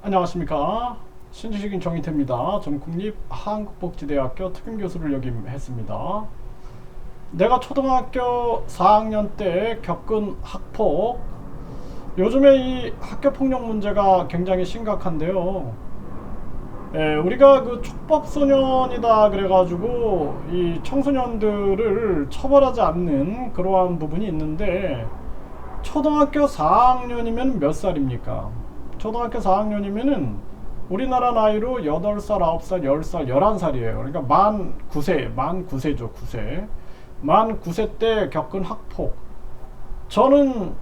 안녕하십니까. 신지식인 정희태입니다. 저는 국립한국복지대학교 특임교수를 역임했습니다. 내가 초등학교 4학년 때 겪은 학폭, 요즘에 이 학교폭력 문제가 굉장히 심각한데요. 우리가 그 촉법소년이다 그래가지고 이 청소년들을 처벌하지 않는 그러한 부분이 있는데, 초등학교 4학년이면 몇 살입니까? 초등학교 4학년이면은 우리나라 나이로 8살, 9살, 10살, 11살이에요. 그러니까 만 9세, 만 9세죠, 9세. 만 9세 때 겪은 학폭. 저는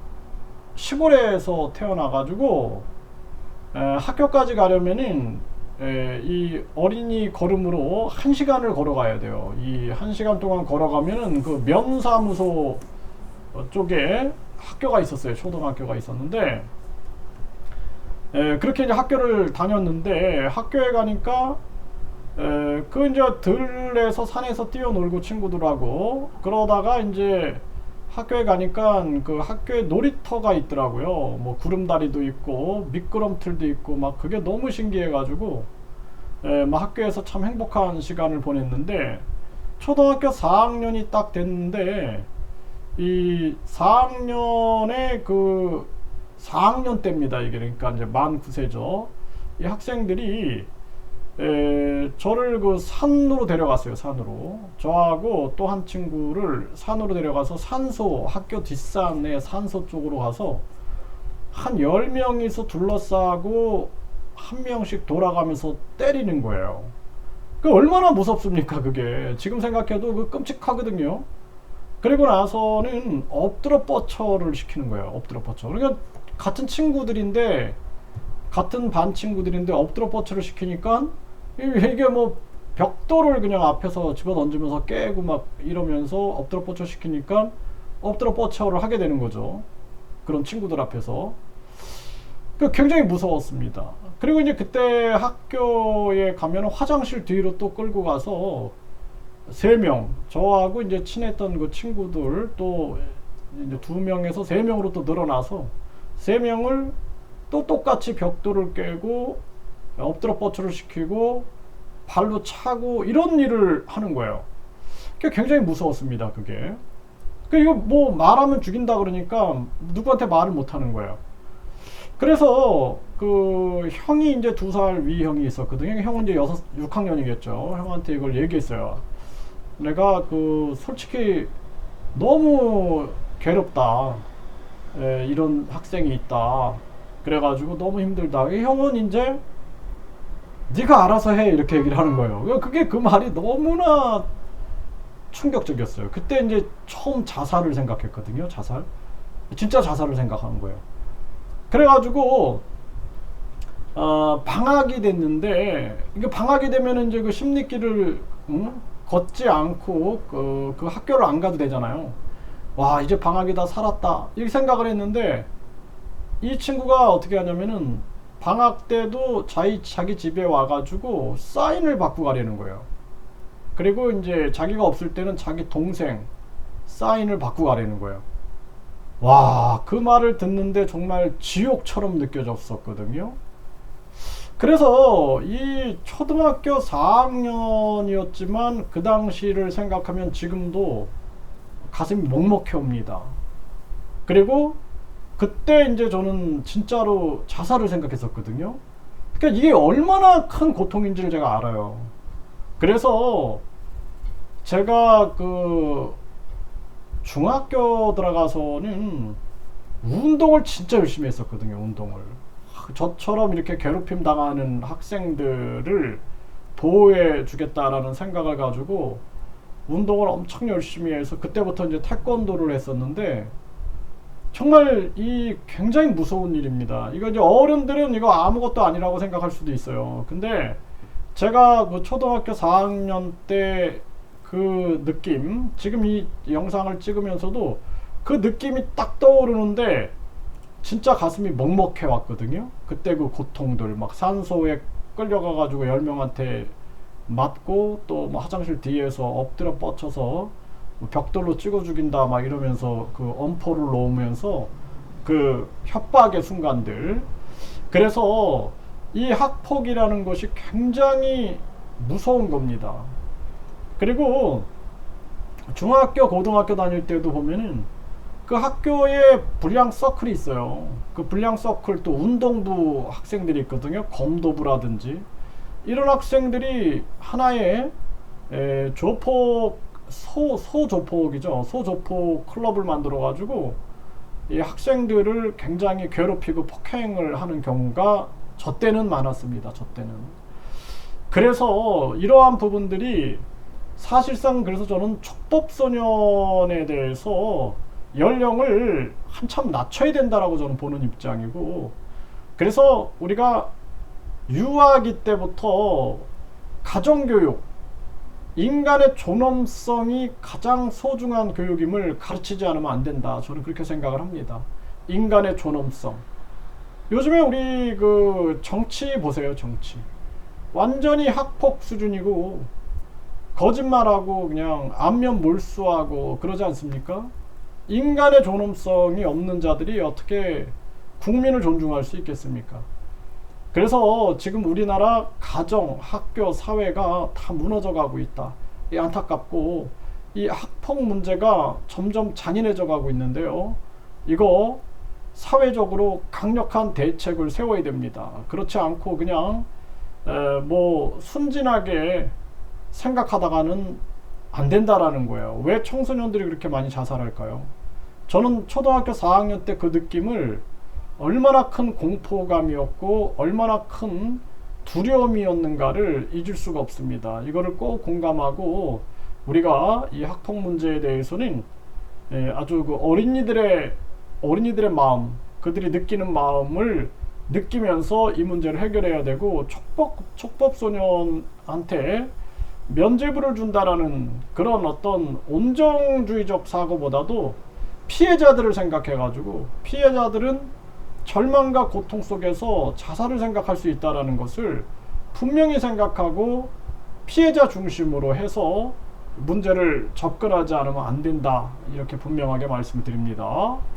시골에서 태어나가지고 학교까지 가려면은 이 어린이 걸음으로 1시간을 걸어가야 돼요. 이 1시간 동안 걸어가면은 그 면사무소 쪽에 학교가 있었어요. 초등학교가 있었는데, 그렇게 이제 학교를 다녔는데, 학교에 가니까 그 이제 들에서 산에서 뛰어놀고 친구들하고 그러다가 이제 학교에 가니까 그 학교에 놀이터가 있더라고요. 뭐 구름다리도 있고 미끄럼틀도 있고 막 그게 너무 신기해가지고 막 학교에서 참 행복한 시간을 보냈는데, 초등학교 4학년이 딱 됐는데 이 4학년의 그 4학년 때입니다. 이게 그러니까 이제 만 9세죠. 이 학생들이 저를 그 산으로 데려갔어요. 산으로. 저하고 또 한 친구를 산으로 데려가서 산소, 학교 뒷산의 산소 쪽으로 가서 한 10명이서 둘러싸고 한 명씩 돌아가면서 때리는 거예요. 그 얼마나 무섭습니까, 그게. 지금 생각해도 그 끔찍하거든요. 그리고 나서는 엎드려 뻗쳐를 시키는 거예요. 엎드려 뻗쳐. 그러니까 같은 친구들인데, 같은 반 친구들인데 엎드려 뻗쳐를 시키니까 이게 뭐 벽돌을 그냥 앞에서 집어 던지면서 깨고 막 이러면서 엎드려 뻗쳐 시키니까 엎드려 뻗쳐를 하게 되는 거죠. 그런 친구들 앞에서. 그 굉장히 무서웠습니다. 그리고 이제 그때 학교에 가면 화장실 뒤로 또 끌고 가서 3명, 저하고 이제 친했던 그 친구들 또 이제 2명에서 3명으로 또 늘어나서 3명을 또 똑같이 벽돌을 깨고 엎드려 뻗쳐를 시키고 발로 차고 이런 일을 하는 거예요. 그게 굉장히 무서웠습니다. 그게. 이거 뭐 말하면 죽인다 그러니까 누구한테 말을 못 하는 거예요. 그래서 그 형이 이제 2살 위 형이 있었거든요. 형은 이제 6학년이겠죠. 형한테 이걸 얘기했어요. 내가 그 솔직히 너무 괴롭다. 이런 학생이 있다. 그래가지고 너무 힘들다. 형은 이제 네가 알아서 해 이렇게 얘기를 하는 거예요. 그게 그 말이 너무나 충격적이었어요. 그때 이제 처음 자살을 생각했거든요. 자살. 진짜 자살을 생각하는 거예요. 그래가지고 방학이 됐는데, 이게 방학이 되면 이제 그 심리길을 걷지 않고 그 학교를 안 가도 되잖아요. 와, 이제 방학이다, 살았다 이렇게 생각을 했는데, 이 친구가 어떻게 하냐면은 방학 때도 자기 집에 와가지고 사인을 받고 가려는 거예요. 그리고 이제 자기가 없을 때는 자기 동생 사인을 받고 가려는 거예요. 와, 그 말을 듣는데 정말 지옥처럼 느껴졌었거든요. 그래서 이 초등학교 4학년이었지만 그 당시를 생각하면 지금도 가슴이 먹먹해 옵니다. 그리고 그때 이제 저는 진짜로 자살을 생각했었거든요. 그러니까 이게 얼마나 큰 고통인지를 제가 알아요. 그래서 제가 그 중학교 들어가서는 운동을 진짜 열심히 했었거든요. 운동을. 저처럼 이렇게 괴롭힘 당하는 학생들을 보호해 주겠다라는 생각을 가지고 운동을 엄청 열심히 해서 그때부터 이제 태권도를 했었는데, 정말 이 굉장히 무서운 일입니다. 이거 이제 어른들은 이거 아무것도 아니라고 생각할 수도 있어요. 근데 제가 그 초등학교 4학년 때 그 느낌, 지금 이 영상을 찍으면서도 그 느낌이 딱 떠오르는데 진짜 가슴이 먹먹해 왔거든요. 그때 그 고통들, 막 산소에 끌려가가지고 10명한테 맞고 또 뭐 화장실 뒤에서 엎드려 뻗쳐서 벽돌로 찍어 죽인다 막 이러면서 그 엄포를 놓으면서 그 협박의 순간들. 그래서 이 학폭이라는 것이 굉장히 무서운 겁니다. 그리고 중학교, 고등학교 다닐 때도 보면은 그 학교에 불량 서클이 있어요. 그 불량 서클 또 운동부 학생들이 있거든요. 검도부라든지 이런 학생들이 하나의 조폭 소조폭이죠. 소조폭 클럽을 만들어 가지고 이 학생들을 굉장히 괴롭히고 폭행을 하는 경우가 저 때는 많았습니다. 저 때는. 그래서 이러한 부분들이 사실상, 그래서 저는 촉법소년에 대해서 연령을 한참 낮춰야 된다라고 저는 보는 입장이고, 그래서 우리가 유아기 때부터 가정교육, 인간의 존엄성이 가장 소중한 교육임을 가르치지 않으면 안 된다. 저는 그렇게 생각을 합니다. 인간의 존엄성. 요즘에 우리 그 정치 보세요. 정치 완전히 학폭 수준이고 거짓말하고 그냥 안면 몰수하고 그러지 않습니까? 인간의 존엄성이 없는 자들이 어떻게 국민을 존중할 수 있겠습니까? 그래서 지금 우리나라 가정, 학교, 사회가 다 무너져 가고 있다. 이 안타깝고, 이 학폭 문제가 점점 잔인해져 가고 있는데요. 이거 사회적으로 강력한 대책을 세워야 됩니다. 그렇지 않고 그냥 뭐 순진하게 생각하다가는 안 된다라는 거예요. 왜 청소년들이 그렇게 많이 자살할까요? 저는 초등학교 4학년 때 그 느낌을 얼마나 큰 공포감이었고 얼마나 큰 두려움이었는가를 잊을 수가 없습니다. 이거를 꼭 공감하고 우리가 이 학폭 문제에 대해서는 아주 그 어린이들의 마음, 그들이 느끼는 마음을 느끼면서 이 문제를 해결해야 되고, 촉법소년한테 면죄부를 준다라는 그런 어떤 온정주의적 사고보다도 피해자들을 생각해가지고, 피해자들은 절망과 고통 속에서 자살을 생각할 수 있다는 것을 분명히 생각하고 피해자 중심으로 해서 문제를 접근하지 않으면 안 된다, 이렇게 분명하게 말씀드립니다.